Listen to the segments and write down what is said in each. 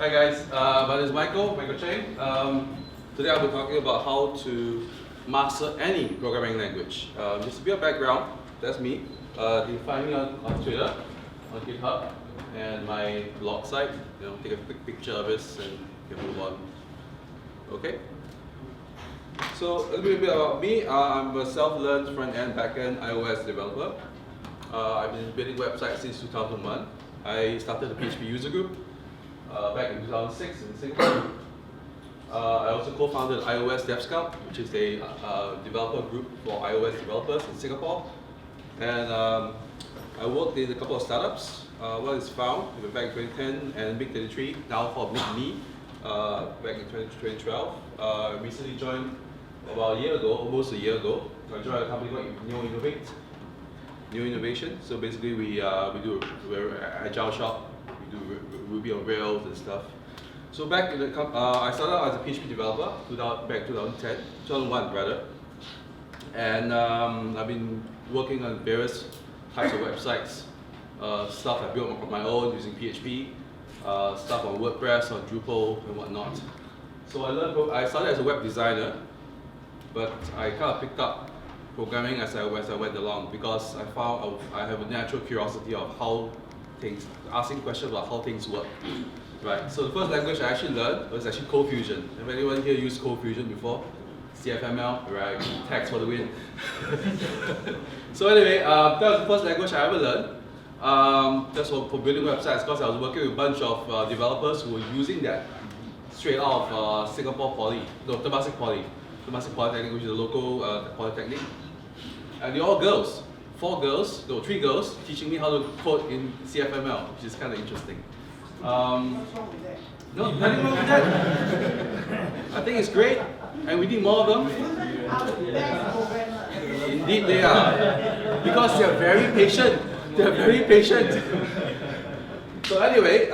Hi guys, my name is Michael Cheng. Today I'll be talking about how to master any programming language. Just a bit of background, that's me. You can find me on Twitter, on GitHub, and my blog site. Take a quick picture of this and you can move on. Okay? So a little bit about me. I'm a self-learned front-end, back-end iOS developer. I've been building websites since 2001. I started the PHP user group back in 2006 in Singapore. I also co-founded iOS Dev Bootcamp, which is a developer group for iOS developers in Singapore. And I worked in a couple of startups. One is Found, back in 2010, and Big33, now called Me, back in 2012. Recently joined about a year ago, almost a year ago. I joined a company called New Innovation. So basically we're agile shop. We do Ruby on Rails and stuff. So back in the I started out as a PHP developer back 2001 rather. And I've been working on various types of websites. Stuff I built on my own using PHP, stuff on WordPress, on Drupal and whatnot. So I started as a web designer, but I kind of picked up programming as I went along because I found I have a natural curiosity of asking questions about how things work. Right. So the first language I actually learned was actually CodeFusion. Have anyone here used CodeFusion before? CFML, right? Text for the win. So anyway, that was the first language I ever learned. Just for building websites, because I was working with a bunch of developers who were using that straight out of Singapore Temasek Polytechnic, which is a local polytechnic. And they're all girls. 3 girls teaching me how to code in CFML, which is kind of interesting. No, nothing wrong with that. I think it's great, and we need more of them. Indeed they are, because they're very patient. They're very patient. So anyway,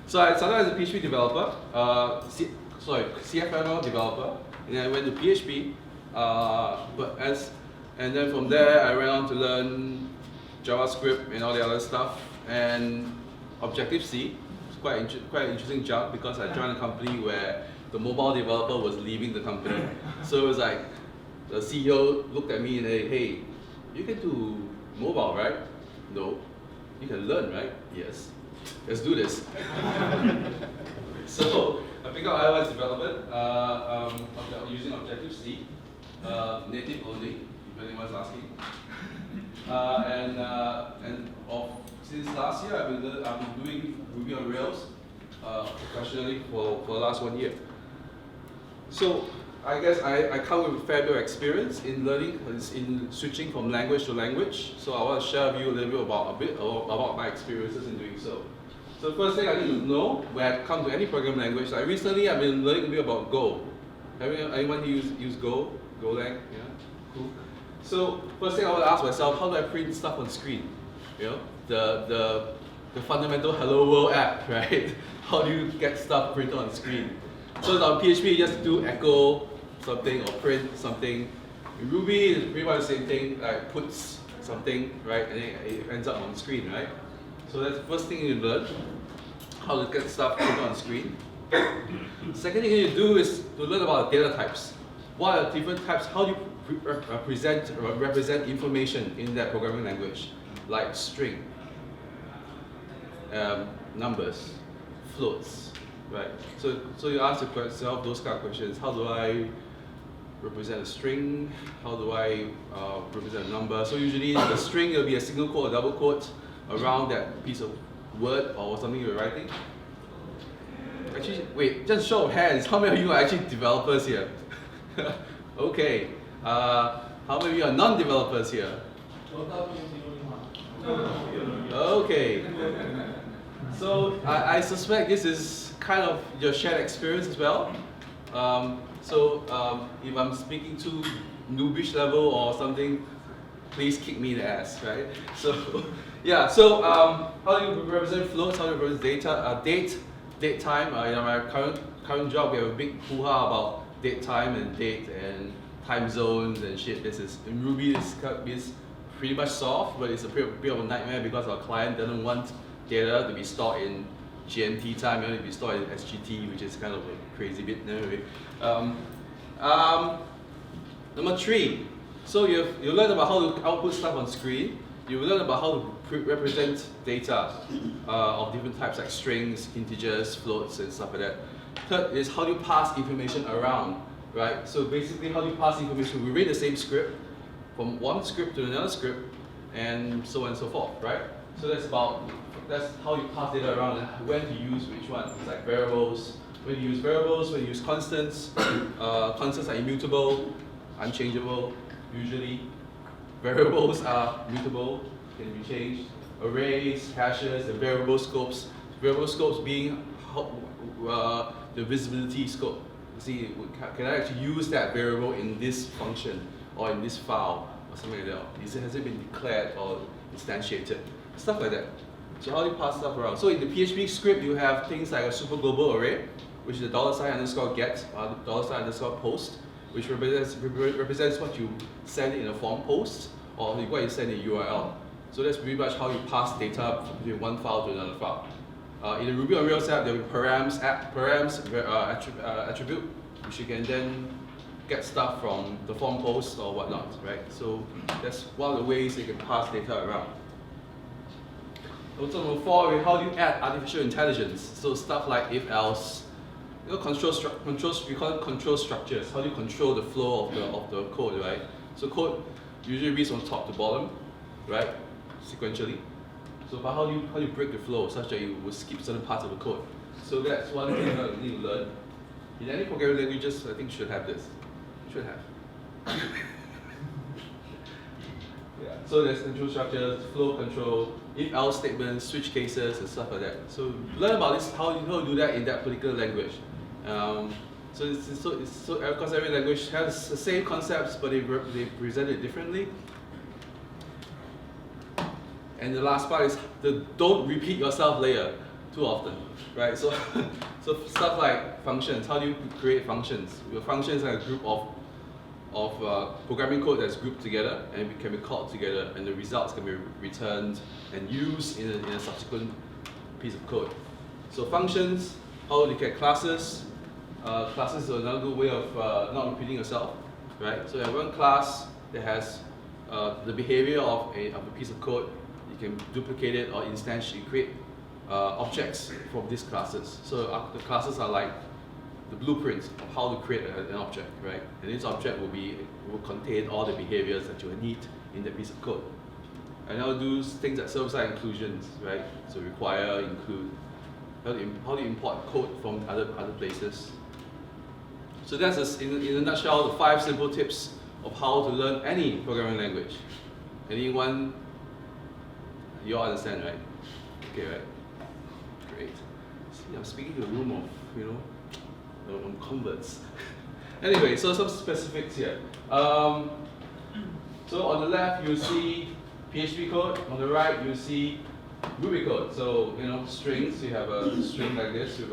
so I started as a PHP developer, CFML developer, and then I went to PHP, and then from there I went on to learn JavaScript and all the other stuff, and Objective-C. It's quite an interesting jump because I joined a company where the mobile developer was leaving the company. So it was like the CEO looked at me and said, "Hey, you can do mobile, right?" "No." "You can learn, right?" "Yes." "Let's do this." So I picked up iOS development using Objective-C, native only, if anyone's asking. Since last year, I've been doing Ruby on Rails professionally for the last 1 year. So I guess I come with a fair bit of experience in learning, in switching from language to language. So I want to share with you a little bit about my experiences in doing so. So the first thing I need to know when I come to any programming language, like recently I've been learning a bit about Go. Anyone use Go? Golang? Yeah? Cool. So first thing I want to ask myself, how do I print stuff on screen? The fundamental Hello World app, right? How do you get stuff printed on screen? So on PHP, you just do echo something or print something. In Ruby, it's pretty much the same thing, like puts something, right? And it ends up on the screen, right? So that's the first thing you learn, how to get stuff printed on screen. Second thing you do is to learn about data types. What are different types? How do you represent information in that programming language? Like string, numbers, floats, right? So you ask yourself those kind of questions. How do I represent a string? How do I represent a number? So usually the string will be a single quote or double quote around that piece of word or something you're writing. Actually, wait, just show of hands. How many of you are actually developers here? Okay. How many of you are non-developers here? Okay. So I suspect this is kind of your shared experience as well. If I'm speaking to noobish level or something, please kick me in the ass, right? So yeah. So how do you represent floats? How do you represent date time? In my current job, we have a big hoo-ha about date time and date and time zones and shit. This is in Ruby. This is pretty much solved, but it's a bit of a nightmare because our client doesn't want data to be stored in GMT time, you want it to be stored in SGT, which is kind of a crazy bit. Anyway. Number 3, so you learn about how to output stuff on screen. You learn about how to represent data of different types like strings, integers, floats, and stuff like that. Third is how do you pass information around, right? So basically, how do you pass information? We read the same script from one script to another script, and so on and so forth, right? So that's how you pass data around and when to use which one. It's like variables. When you use variables, when you use constants, constants are immutable, unchangeable, usually. Variables are mutable, can be changed. Arrays, hashes, and variable scopes. Variable scopes being the visibility scope. See, can I actually use that variable in this function or in this file or something like that? Has it been declared or instantiated? Stuff like that. So how do you pass stuff around? So in the PHP script, you have things like a super global array, which is the $_get or $_post, which represents what you send in a form post or what you send in a URL. So that's pretty much how you pass data between one file to another file. In the Ruby on Rails app, there will be params attribute, which you can then get stuff from the form post or whatnot, right? So that's one of the ways you can pass data around. Also, number 4, how do you add artificial intelligence? So stuff like if else, we call it control structures. How do you control the flow of the code, right? So code usually reads from top to bottom, right? Sequentially. So but how do you break the flow such that you will skip certain parts of the code? So that's one thing that you need to learn. In any programming languages, I think you should have this. You should have. Yeah. So there's control structures, flow control, if-else statements, switch cases, and stuff like that. So learn about this, how you do that in that particular language. So because every language has the same concepts, but they present it differently. And the last part is don't repeat yourself later too often, right? So, so stuff like functions. How do you create functions? Your functions are a group of programming code that's grouped together and it can be called together, and the results can be returned and used in a subsequent piece of code. So functions, how do you get classes? Classes are another good way of not repeating yourself, right? So you have one class that has the behavior of a piece of code. You can duplicate it or instantiate, create objects from these classes. So the classes are like the blueprints of how to create an object, right? And this object will contain all the behaviors that you need in that piece of code. And I'll do things like server-side inclusions, right? So require, include, how do you import code from other places. So that's in a nutshell the 5 simple tips of how to learn any programming language. Anyone? You all understand, right? Okay, right? Great. See, I'm speaking to a room of, converts. Anyway, so some specifics here. So on the left, you see PHP code. On the right, you see Ruby code. So strings. You have a string like this with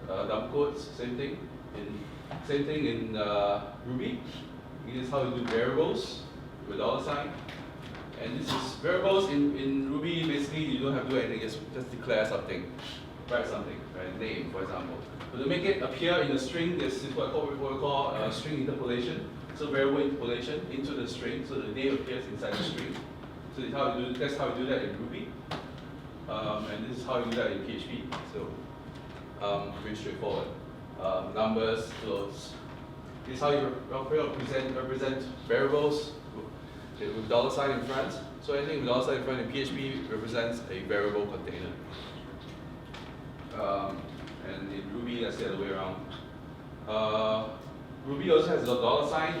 dump quotes. Same thing in Ruby. This is how you do variables with $. And this is variables in Ruby. Basically, you don't have to do anything. Just declare something, write something, right? Name, for example. So to make it appear in a string, this is what we call string interpolation. So variable interpolation into the string, so the name appears inside the string. So that's how you do that in Ruby, and this is how you do that in PHP. So pretty straightforward. Numbers, floats. This is how you represent variables with $sign in front. So anything with $sign in front in PHP represents a variable container. And in Ruby, that's the other way around. Ruby also has a $sign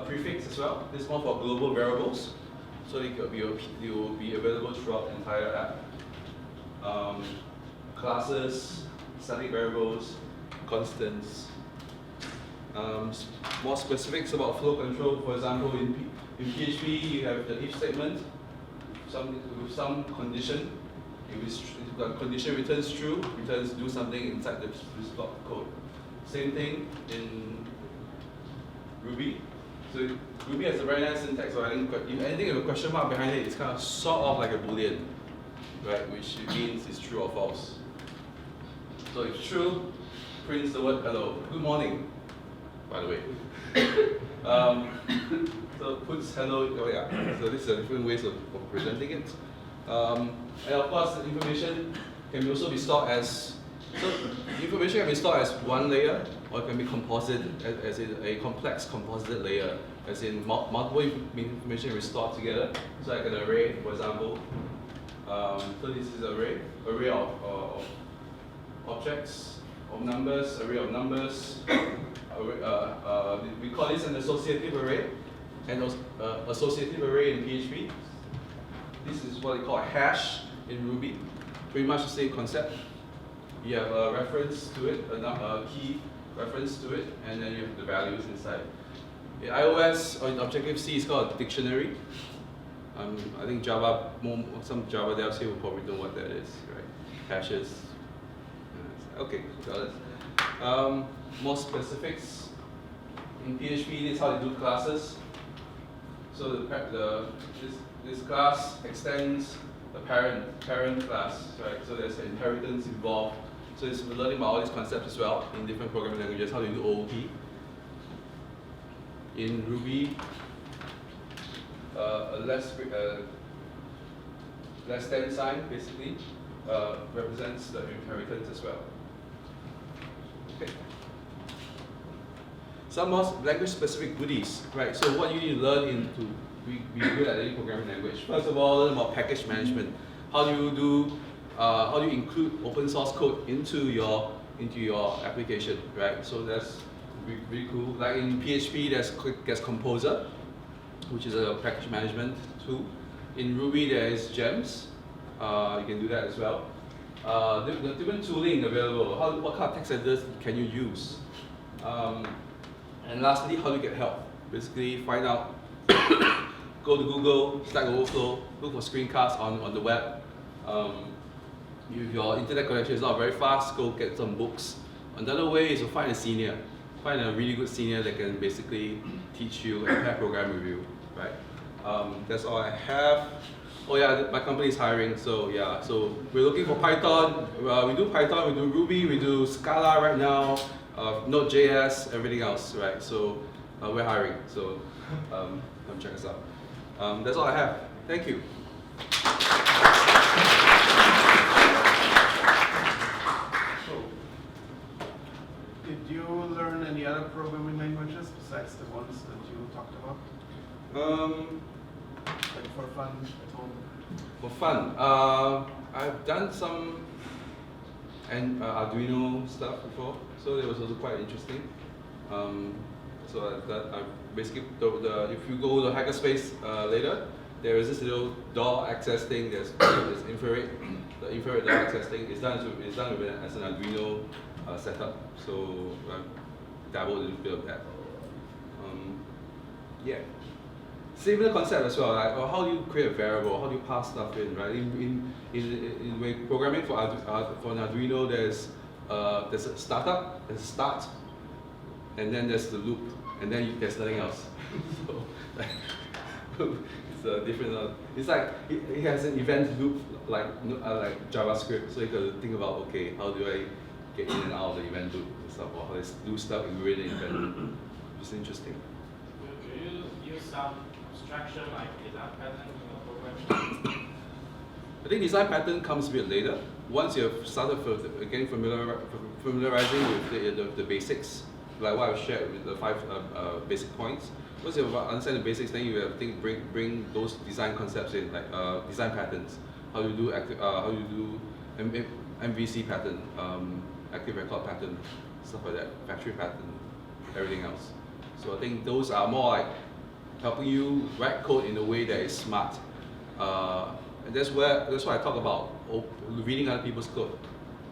prefix as well. This is more for global variables, so they will be available throughout the entire app. Classes, static variables, constants. More specifics about flow control. For example, in PHP, you have the if statement with some condition. If the condition returns true, do something inside this block of code. Same thing in Ruby. So Ruby has a very nice syntax. So if anything with a question mark behind it, it's kind of sort of like a Boolean. right? Which means it's true or false. So if true, prints the word hello. Good morning, by the way. So puts hello. Oh yeah. So this is a different ways of presenting it. And of course, the information can also be stored as. So information can be stored as one layer, or it can be composite, as in a complex composite layer, as in multiple information is stored together. So like an array, for example. So this is an array of objects, of numbers, array of numbers. We call this an associative array, and associative array in PHP. This is what we call a hash in Ruby. Pretty much the same concept. You have a reference to it, a key reference to it, and then you have the values inside. In iOS or in Objective-C, it's called a dictionary. I think Java, some Java devs here will probably know what that is, right? Hashes. Okay, got it. More specifics. In PHP, this is how you do classes. So this class extends the parent class, right? So there's an inheritance involved. So we're learning about all these concepts as well in different programming languages, how do you do OOP. In Ruby, a less than sign basically represents the inheritance as well. Okay. Some more language-specific goodies, right? So what you need to learn to be good at any programming language. First of all, learn about package management. How do you include open source code into your application, right? So that's really cool. Like in PHP, there's Composer, which is a package management tool. In Ruby, there is Gems. You can do that as well. The different tooling available. What kind of text editors can you use? And lastly, how do you get help? Basically, find out. Go to Google, Stack Overflow, look for screencasts on the web. If your internet connection is not very fast, go get some books. Another way is to find a senior. Find a really good senior that can basically teach you and pair program with you, right? That's all I have. Oh yeah, my company is hiring, so yeah. So we're looking for Python. We do Python, we do Ruby, we do Scala right now, Node.js, everything else, right? So we're hiring, so come check us out. That's all I have. Thank you. Did you learn any other programming languages besides the ones that you talked about? Like for fun at home? For fun, I've done some Arduino stuff before, so it was also quite interesting. So I basically, if you go to hackerspace later, there is this little door access thing. There's infrared, the infrared door access thing. It's done with as an Arduino setup. So I dabbled a little bit of that. Yeah. Similar concept as well. Like, how do you create a variable? How do you pass stuff in? Right? In programming for an Arduino, there's a startup, there's a start, and then there's the loop, and then there's nothing else. So it's a different. It's like it has an event loop like JavaScript. So you got to think about, okay, how do I get in and out of the event loop and stuff, or how I do stuff in the event loop. It's interesting. Do you use some abstraction like design pattern in your program? I think design pattern comes a bit later. Once you've started getting familiarizing with the basics, like what I've shared with the 5 basic points. Once you understand the basics, then you have to bring those design concepts in, like design patterns. How do you do MVC pattern, active record pattern, stuff like that, factory pattern, everything else. So I think those are more like helping you write code in a way that is smart. And that's why I talk about reading other people's code.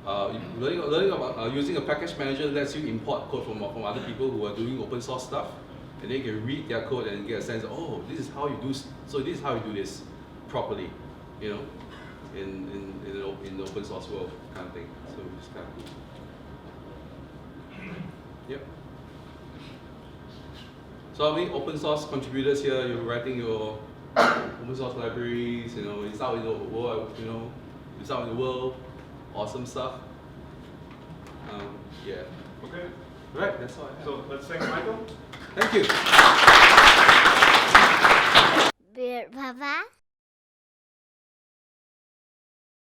Learning about using a package manager lets you import code from other people who are doing open source stuff, and then you can read their code and get a sense of, oh, this is how you do. So this is how you do this properly, you know, in the open source world kind of thing. So it's kind of cool. Yep. So how many open source contributors here? You're writing your open source libraries, you know, it's out in the world, you know. It's out in the world, awesome stuff. Yeah. Okay. Right, that's all I have. So let's thank Michael. Thank you. Papa.